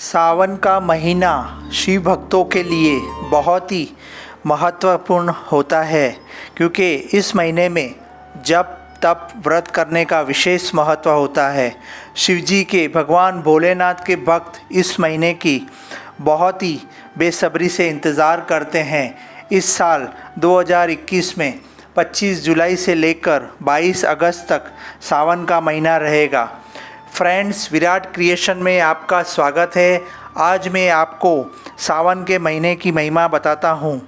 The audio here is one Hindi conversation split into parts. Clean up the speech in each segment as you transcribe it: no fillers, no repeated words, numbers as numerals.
सावन का महीना शिव भक्तों के लिए बहुत ही महत्वपूर्ण होता है, क्योंकि इस महीने में जप तप व्रत करने का विशेष महत्व होता है। शिव जी के भगवान भोलेनाथ के भक्त इस महीने की बहुत ही बेसब्री से इंतज़ार करते हैं। इस साल 2021 में 25 जुलाई से लेकर 22 अगस्त तक सावन का महीना रहेगा। फ्रेंड्स, विराट क्रिएशन में आपका स्वागत है। आज मैं आपको सावन के महीने की महिमा बताता हूँ।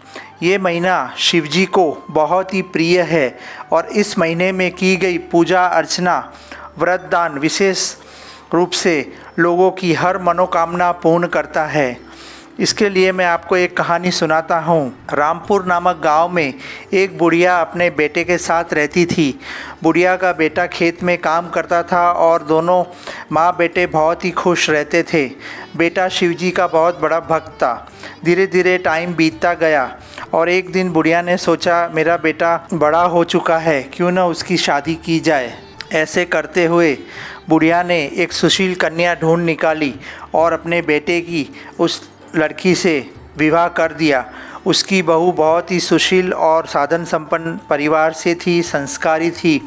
ये महीना शिवजी को बहुत ही प्रिय है और इस महीने में की गई पूजा अर्चना व्रत दान विशेष रूप से लोगों की हर मनोकामना पूर्ण करता है। इसके लिए मैं आपको एक कहानी सुनाता हूँ। रामपुर नामक गांव में एक बुढ़िया अपने बेटे के साथ रहती थी। बुढ़िया का बेटा खेत में काम करता था और दोनों माँ बेटे बहुत ही खुश रहते थे। बेटा शिवजी का बहुत बड़ा भक्त था। धीरे धीरे टाइम बीतता गया और एक दिन बुढ़िया ने सोचा, मेरा बेटा बड़ा हो चुका है, क्यों न उसकी शादी की जाए। ऐसे करते हुए बुढ़िया ने एक सुशील कन्या ढूंढ निकाली और अपने बेटे की उस लड़की से विवाह कर दिया। उसकी बहू बहुत ही सुशील और साधन संपन्न परिवार से थी, संस्कारी थी।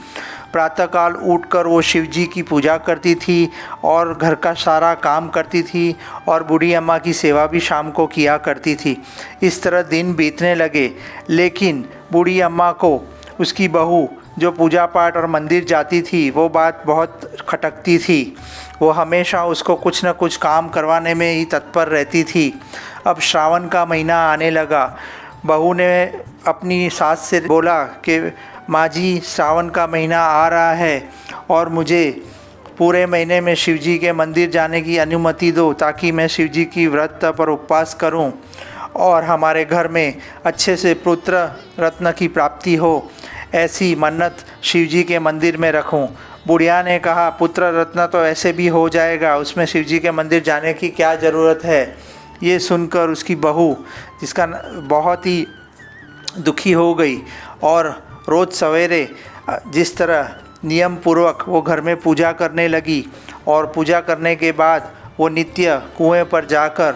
प्रातःकाल उठकर वो शिवजी की पूजा करती थी और घर का सारा काम करती थी और बूढ़ी अम्मा की सेवा भी शाम को किया करती थी। इस तरह दिन बीतने लगे, लेकिन बूढ़ी अम्मा को उसकी बहू जो पूजा पाठ और मंदिर जाती थी वो बात बहुत खटकती थी। वो हमेशा उसको कुछ न कुछ काम करवाने में ही तत्पर रहती थी। अब श्रावण का महीना आने लगा। बहू ने अपनी सास से बोला कि माँ जी, श्रावण का महीना आ रहा है और मुझे पूरे महीने में शिवजी के मंदिर जाने की अनुमति दो, ताकि मैं शिवजी की व्रत तप और उपवास करूं और हमारे घर में अच्छे से पुत्र रत्न की प्राप्ति हो। ऐसी मन्नत शिवजी के मंदिर में रखूं। बुढ़िया ने कहा, पुत्र रत्न तो ऐसे भी हो जाएगा, उसमें शिवजी के मंदिर जाने की क्या ज़रूरत है। ये सुनकर उसकी बहू, जिसका बहुत ही दुखी हो गई और रोज़ सवेरे जिस तरह नियम पूर्वक वो घर में पूजा करने लगी और पूजा करने के बाद वो नित्य कुएं पर जाकर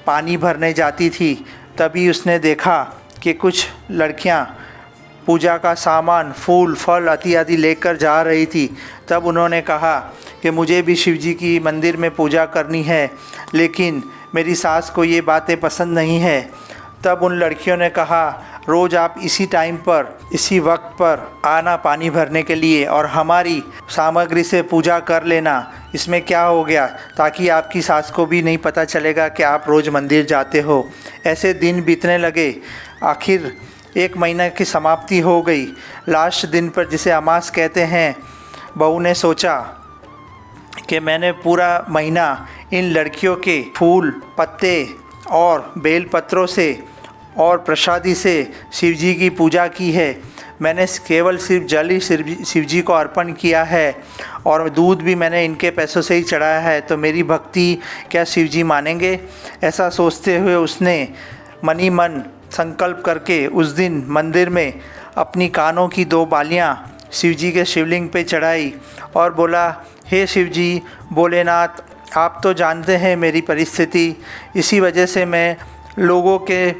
पानी भरने जाती थी। तभी उसने देखा कि कुछ लड़कियां पूजा का सामान, फूल फल इत्यादि लेकर जा रही थी। तब उन्होंने कहा कि मुझे भी शिवजी की मंदिर में पूजा करनी है, लेकिन मेरी सास को ये बातें पसंद नहीं है। तब उन लड़कियों ने कहा, रोज़ आप इसी टाइम पर, इसी वक्त पर आना पानी भरने के लिए और हमारी सामग्री से पूजा कर लेना, इसमें क्या हो गया, ताकि आपकी सास को भी नहीं पता चलेगा कि आप रोज़ मंदिर जाते हो। ऐसे दिन बीतने लगे। आखिर एक महीना की समाप्ति हो गई। लास्ट दिन पर, जिसे अमास कहते हैं, बहू ने सोचा कि मैंने पूरा महीना इन लड़कियों के फूल पत्ते और बेल पत्रों से और प्रसादी से शिवजी की पूजा की है। मैंने केवल सिर्फ जल ही शिवजी को अर्पण किया है और दूध भी मैंने इनके पैसों से ही चढ़ाया है, तो मेरी भक्ति क्या शिवजी मानेंगे। ऐसा सोचते हुए उसने मनी मन संकल्प करके उस दिन मंदिर में अपनी कानों की 2 बालियां शिवजी के शिवलिंग पे चढ़ाई और बोला, हे शिवजी भोलेनाथ, आप तो जानते हैं मेरी परिस्थिति, इसी वजह से मैं लोगों के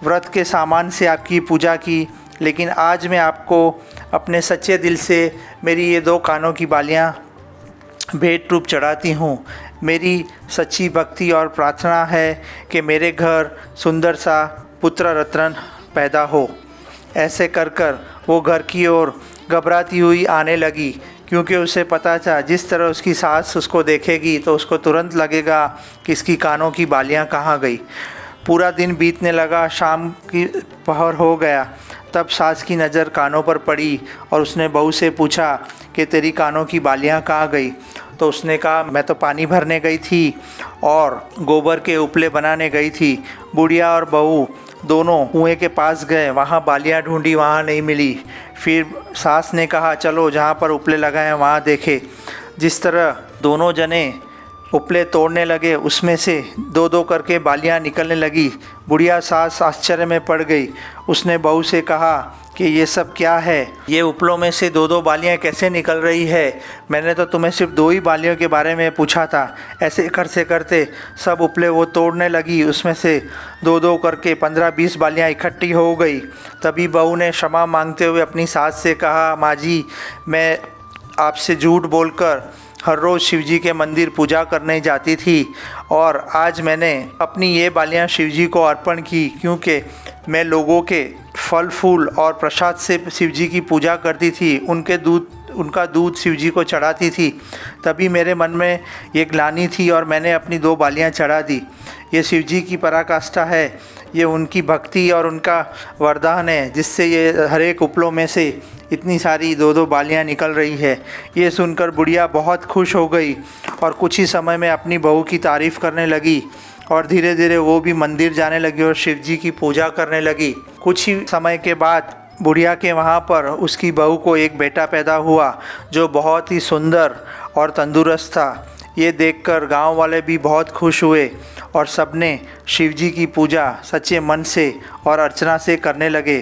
व्रत के सामान से आपकी पूजा की, लेकिन आज मैं आपको अपने सच्चे दिल से मेरी ये 2 कानों की बालियां भेंट रूप चढ़ाती हूँ। मेरी सच्ची भक्ति और प्रार्थना है कि मेरे घर सुंदर सा पुत्र रत्न पैदा हो। ऐसे कर कर वो घर की ओर घबराती हुई आने लगी, क्योंकि उसे पता था जिस तरह उसकी सास उसको देखेगी तो उसको तुरंत लगेगा कि इसकी कानों की बालियां कहाँ गई। पूरा दिन बीतने लगा, शाम की पहर हो गया। तब सास की नज़र कानों पर पड़ी और उसने बहू से पूछा कि तेरी कानों की बालियां कहाँ गई। तो उसने कहा, मैं तो पानी भरने गई थी और गोबर के उपले बनाने गई थी। बुढ़िया और बहू दोनों कुएं के पास गए, वहाँ बालियां ढूंढी, वहाँ नहीं मिली। फिर सास ने कहा, चलो जहाँ पर उपले लगाए वहाँ देखे। जिस तरह दोनों जने उपले तोड़ने लगे, उसमें से 2-2 करके बालियां निकलने लगी। बुढ़िया सास आश्चर्य में पड़ गई। उसने बहू से कहा कि ये सब क्या है, ये उपलों में से दो दो बालियाँ कैसे निकल रही है, मैंने तो तुम्हें सिर्फ दो ही बालियों के बारे में पूछा था। ऐसे करते करते सब उपले वो तोड़ने लगी, उसमें से दो दो करके 15-20 बालियाँ इकट्ठी हो गई। तभी बहू ने क्षमा मांगते हुए अपनी सास से कहा, माँ जी, मैं आपसे झूठ बोलकर हर रोज़ शिवजी के मंदिर पूजा करने जाती थी और आज मैंने अपनी ये बालियाँ शिवजी को अर्पण की, क्योंकि मैं लोगों के फल फूल और प्रसाद से शिवजी की पूजा करती थी, उनका दूध शिवजी को चढ़ाती थी। तभी मेरे मन में ये ग्लानि थी और मैंने अपनी 2 बालियाँ चढ़ा दी। ये शिवजी की पराकाष्ठा है, ये उनकी भक्ति और उनका वरदान है, जिससे ये हर एक उपलों में से इतनी सारी 2-2 बालियाँ निकल रही है। ये सुनकर बुढ़िया बहुत खुश हो गई और कुछ ही समय में अपनी बहू की तारीफ़ करने लगी और धीरे धीरे वो भी मंदिर जाने लगी और शिवजी की पूजा करने लगी। कुछ ही समय के बाद बुढ़िया के वहाँ पर उसकी बहू को एक बेटा पैदा हुआ जो बहुत ही सुंदर और तंदुरुस्त था। ये देखकर गांव वाले भी बहुत खुश हुए और सबने शिवजी की पूजा सच्चे मन से और अर्चना से करने लगे।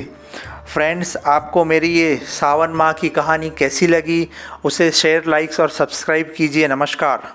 फ्रेंड्स, आपको मेरी ये सावन माह की कहानी कैसी लगी, उसे शेयर, लाइक्स और सब्सक्राइब कीजिए। नमस्कार।